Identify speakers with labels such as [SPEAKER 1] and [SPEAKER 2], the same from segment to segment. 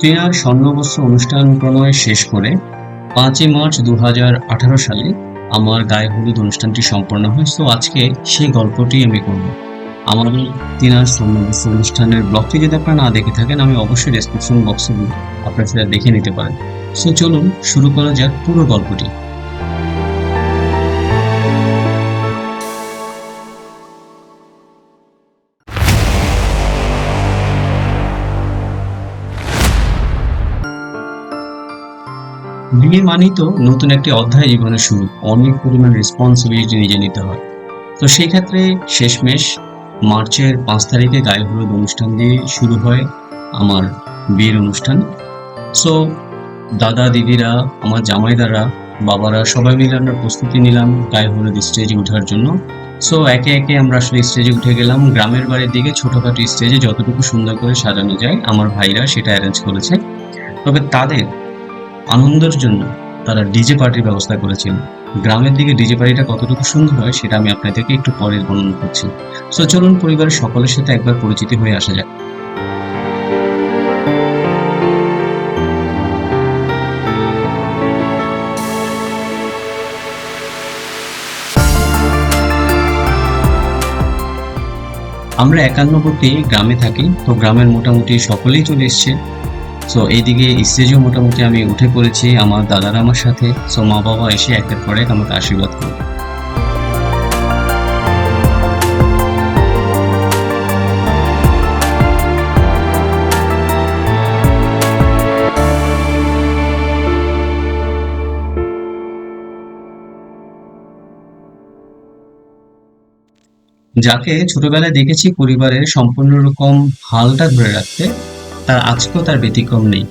[SPEAKER 1] টিনার স্বর্ণবস্ত্র অনুষ্ঠান প্রণয় শেষ করে ৫ই মার্চ ২০১৮ সালে আমার গায়ে হলুদ অনুষ্ঠানটি সম্পন্ন হয়। সো আজকে সেই গল্পটি আমি করব। আমার টিনার স্বর্ণবস্ত্র অনুষ্ঠানের ব্লগটি যদি আপনারা না দেখে থাকেন, আমি অবশ্যই ডেসক্রিপশন বক্সে আপনারা সেটা দেখে নিতে পারেন। সো চলুন শুরু করা যাক পুরো গল্পটি। বিয়ে মানেই তো নতুন একটি অধ্যায় জীবনের শুরু। অনেক পরিমাণ রেসপন্সিবিলিটি নিজে নিতে হয়। তো সেই ক্ষেত্রে শেষমেশ মার্চের ৫ তারিখে গায়ে হলুদ অনুষ্ঠান দিয়ে শুরু হয় আমার বিয়ের অনুষ্ঠান। সো দাদা দিদিরা, আমার জামাইদারা, বাবারা সবাই মিলে আমরা প্রস্তুতি নিলাম গায়ে হলুদ স্টেজে ওঠার জন্য। সো একে একে আমরা আসলে স্টেজে উঠে গেলাম। গ্রামের বাড়ির দিকে ছোটখাটো স্টেজে যতটুকু সুন্দর করে সাজানো যায় আমার ভাইরা সেটা অ্যারেঞ্জ করেছে। তবে তাদের আনন্দের জন্য তারা ডিজে পার্টির ব্যবস্থা করেছিল। গ্রামের দিকে ডিজে পার্টিটা কতটুকু সুন্দর হয় সেটা আমি আপনাদেরকে একটু পরে বর্ণনা করছি। সো চলুন পরিবারের সকলের সাথে একবার পরিচিতি হয়ে আসা যাক। আমরা ৯১টি গ্রামে থাকি। তো গ্রামের মোটামুটি সকলেই চলে এসছে। সো এইদিকে স্টেজেও মোটামুটি আমি উঠে পড়েছি আমার দাদারা আমার সাথে। সো মা বাবা এসে একের পর এক আমাকে আশীর্বাদ করবে। যাকে ছোটবেলায় দেখেছি পরিবারের সম্পূর্ণ রকম হালটা ধরে রাখতে, তার আজকেও তার ব্যতিক্রম নেই।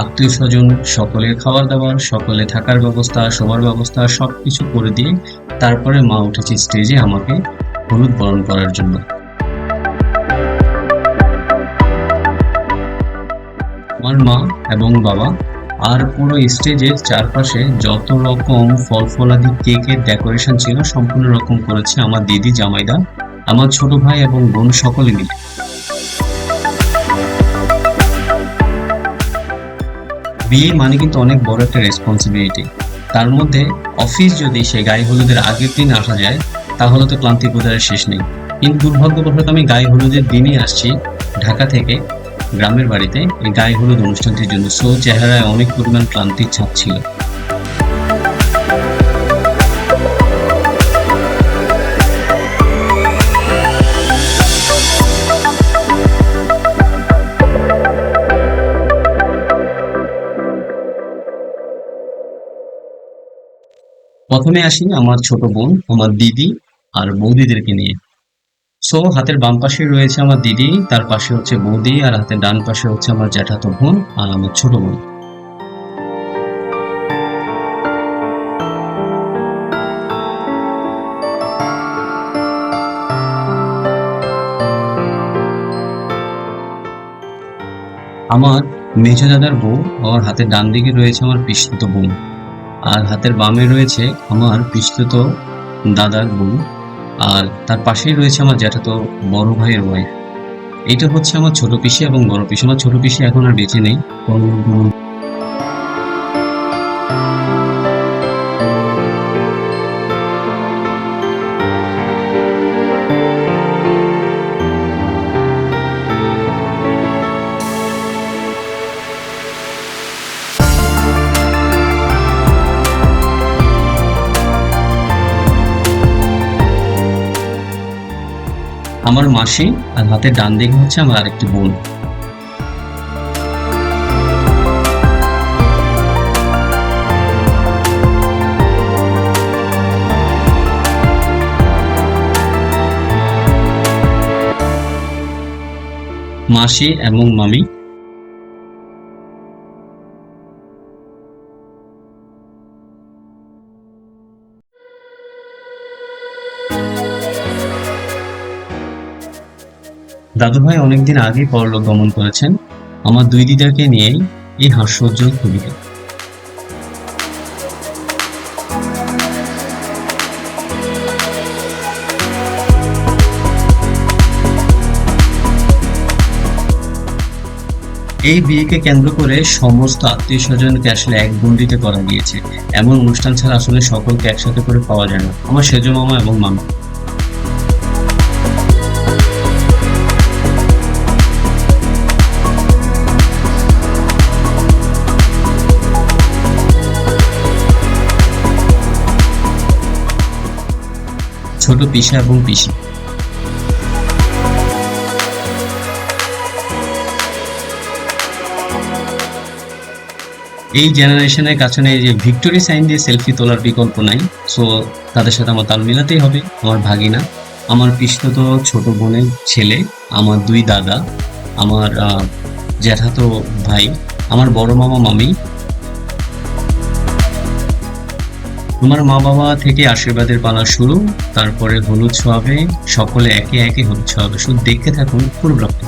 [SPEAKER 1] আত্মীয় স্বজন সকলের খাবার দাবার, সকলে থাকার ব্যবস্থা, শোবার ব্যবস্থা সবকিছু করে দিয়ে তারপরে মা উঠেছে স্টেজে আমাকে হলুদ বরণ করার জন্য। আমার মা এবং বাবা আর পুরো স্টেজের চারপাশে যত রকম ফল ফলাদি কেকের ডেকোরেশন ছিল সম্পূর্ণ রকম করেছে আমার দিদি, জামাইদা, আমার ছোট ভাই এবং বোন সকলে মিলে। বিয়ে মানে কিন্তু অনেক বড় একটা রেসপন্সিবিলিটি। তার মধ্যে অফিস যদি সে গায়ে হলুদের আগের দিন আসা যায় তাহলে তো ক্লান্তি বোধহয় শেষ নেই। কিন্তু দুর্ভাগ্যবশত আমি গায়ে হলুদের দিনই আসছি ঢাকা থেকে গ্রামের বাড়িতে এই গায়ে হলুদ অনুষ্ঠানটির জন্য। সো চেহারায় অনেক পরিমাণ ক্লান্তির ছাপ ছিল। প্রথমে আসি আমার ছোট বোন, আমার দিদি আর বৌদিদেরকে নিয়ে। সো হাতের বাম পাশে রয়েছে আমার দিদি, তার পাশে হচ্ছে বৌদি, আর হাতের ডান পাশে হচ্ছে আমার জ্যাঠাতো বোন আর আমার ছোট বোন। আমার মেজো দাদার বউ, আর হাতের ডান দিকে রয়েছে আমার পিসতুতো বোন, আর হাতের বামে রয়েছে আমার পিসতুতো দাদার বউ, আর তার পাশেই রয়েছে আমার জ্যাঠাতো বড় ভাইয়ের ওয়াইফ। এটা হচ্ছে আমার ছোট পিসি এবং বড় পিসি। আমার ছোট পিসি এখন আর বেঁচে নেই। আমার মাসি, আর হাতের ডান দিকে হচ্ছে আমার আরেকটি বোন। মাসি এবং মামি। দাদুভাই অনেকদিন আগেই পরলোক গমন করেছেন। আমার দুই দিদাকে নিয়েই এই হাস্যোজ্জ্বল ছবিটা। এই বিয়েকে কেন্দ্র করে সমস্ত আত্মীয় স্বজনকে আসলে এক গণ্ডিতে করা গিয়েছে। এমন অনুষ্ঠান ছাড়া আসলে সকলকে একসাথে করে পাওয়া যায় না। আমার সেজো মামা এবং মামা। ছোট পিসা এবং পিসি। এই জেনারেশনের কাছে এই যে ভিক্টোরি সাইন দিয়ে সেলফি তোলার বিকল্প নাই। সো তাদের সাথে আমার তাল মিলাতেই হবে। আমার ভাগিনা, আমার পিসতুতো ছোট বোনের ছেলে, আমার দুই দাদা, আমার জ্যাঠাতো ভাই, আমার বড় মামা মামি, আমার মা বাবা থেকে আশীর্বাদের পালা শুরু, তারপরে হলুদ ছোঁয়াবে, সকলে একে একে হলুদ ছোঁয়াবে। শুধু দেখতে থাকুন পুরো ব্লগটা।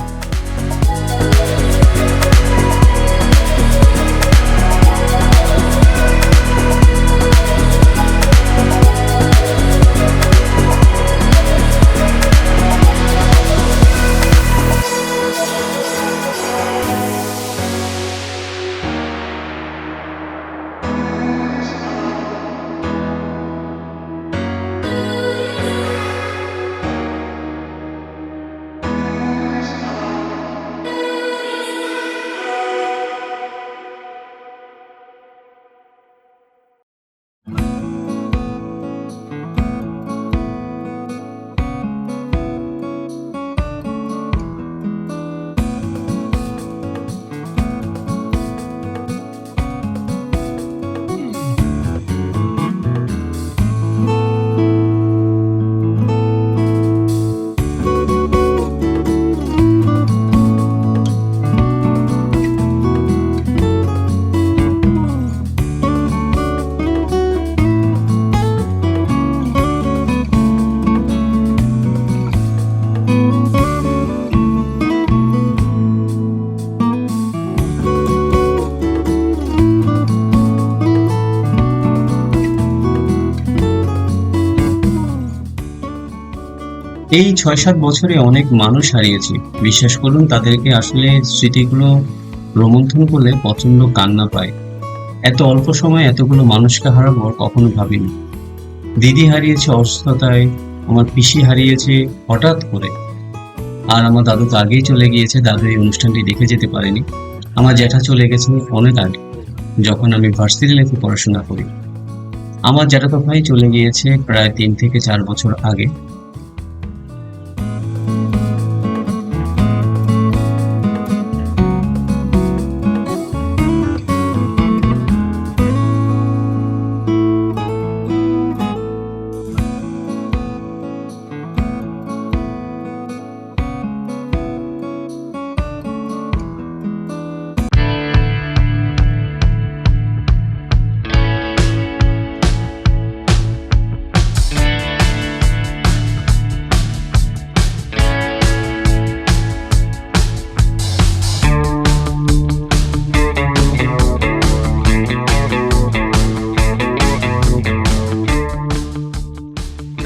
[SPEAKER 1] এই ৬-৭ বছরে অনেক মানুষ হারিয়েছি। বিশ্বাস করুন, তাদেরকে আসলে স্মৃতিগুলো রোমন্থন করলে প্রচন্ড কান্না পায়। এত অল্প সময়ে এতগুলো মানুষকে হারাবো কখনো ভাবিনি। দিদি হারিয়েছে অসুস্থতায়, আমার পিসি হারিয়েছে হঠাৎ করে, আর আমার দাদু তো আগেই চলে গিয়েছে। দাদু এই অনুষ্ঠানটি দেখে যেতে পারেনি। আমার জ্যাঠা চলে গেছে অনেক আগে, যখন আমি ভার্সিটি লাইফে পড়াশোনা করি। আমার জ্যাঠাতো ভাই চলে গিয়েছে প্রায় ৩ থেকে ৪ বছর আগে।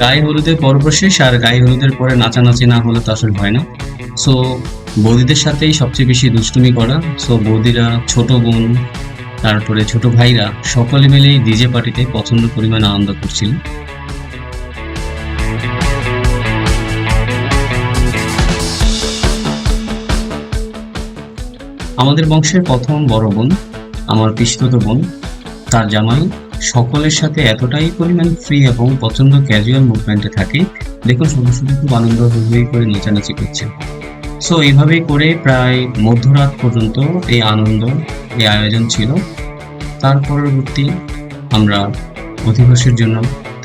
[SPEAKER 1] গায়ে হলুদের পর্ব শেষ, আর গায়ে হলুদের পরে নাচানাচি না হলে তো আসলে হয় না। সো বৌদিদের সাথেই সবচেয়ে বেশি দুষ্টুমি করা। সো বৌদিরা, ছোট বোন, তারপরে ছোট ভাইরা সকলে মিলেই ডিজে পার্টিতে প্রচন্ড পরিমাণে আনন্দ করছিল। আমাদের বংশের প্রথম বড় বোন, আমার পিসতুতো বোন, তার জামাই সকলের সাথে এতটাই পরিমাণ ফ্রি এবং প্রচন্ড ক্যাজুয়াল মুভমেন্টে থাকে। দেখুন, সদস্যরা খুব আনন্দ হই করে নাচানাচি করছে। সো এইভাবেই করে প্রায় মধ্যরাত পর্যন্ত এই আনন্দ, এই আয়োজন ছিল। তার পরবর্তী আমরা অধিবাসের জন্য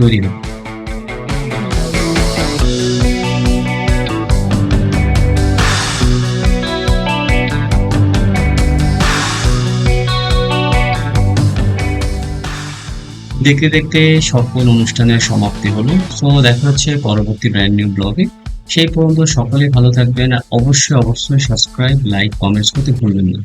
[SPEAKER 1] তৈরি হই। দেখতে দেখতে সকল অনুষ্ঠানের সমাপ্তি হলো। সো দেখা হচ্ছে পরবর্তী ব্র্যান্ড নিউ ব্লগে। সেই পর্যন্ত সকলে ভালো থাকবেন, আর অবশ্যই সাবস্ক্রাইব, লাইক, কমেন্টস করতে ভুলবেন না।